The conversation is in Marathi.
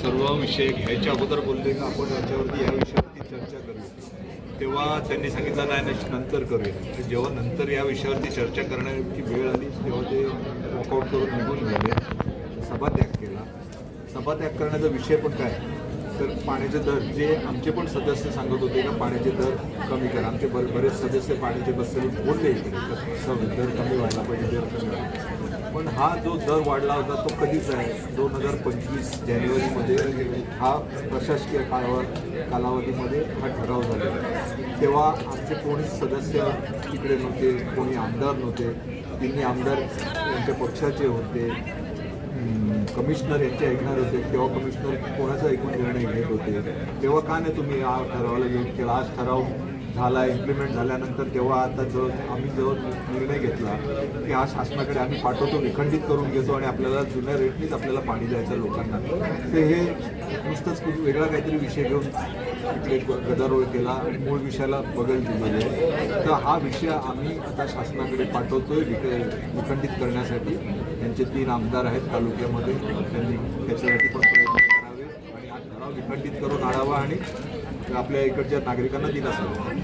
सर्व विषय घ्यायच्या अगोदर बोलले की आपण याच्यावरती या विषयावरती चर्चा करूया, तेव्हा त्यांनी सांगितलं नाही नंतर करूया. जेव्हा नंतर या विषयावरती चर्चा करण्याची वेळ आली तेव्हा ते वॉकआउट करून निघून गेले, सभात्याग केला. सभात्याग करण्याचा विषय पण काय तर पाण्याचे दर, जे आमचे पण सदस्य सांगत होते का पाण्याचे दर कमी करा. आमचे बरेच सदस्य पाण्याचे बसले बोलले इकडे दर कमी व्हायला पाहिजे, दर कमी व्हायला. पण हा जो दर वाढला होता तो कधीच आहे 2025 जानेवारीमध्ये हा प्रशासकीय कालावधीमध्ये हा ठराव झालेला. तेव्हा आमचे कोणीच सदस्य तिकडे नव्हते, कोणी आमदार नव्हते. तिन्ही आमदार यांच्या पक्षाचे होते, कमिशनर यांचे ऐकणार होते. तेव्हा कमिशनर कोणाचा ऐकून निर्णय घेत होते. तेव्हा का नाही तुम्ही हा ठरावाला विरोध केला? आज ठराव झाला, इम्प्लिमेंट झाल्यानंतर तेव्हा आता आम्ही निर्णय घेतला की हा शासनाकडे आम्ही पाठवतो, विखंडित करून घेतो आणि आपल्याला जुन्या रेटनीच आपल्याला पाणी द्यायचं लोकांना. ते हे नुसतंच वेगळा काहीतरी विषय घेऊन इकडे गदारोळ केला, मूळ विषयाला बगल दिलेली आहे. तर हा विषय आम्ही आता शासनाकडे पाठवतोय विखंडित करण्यासाठी. त्यांचे 3 आमदार आहेत तालुक्यामध्ये, त्यांनी त्याच्यासाठी पण प्रयत्न करावे आणि हा ठराव विखंडित करून आणावा आणि आपल्या इकडच्या नागरिकांना दिलासा द्यावा.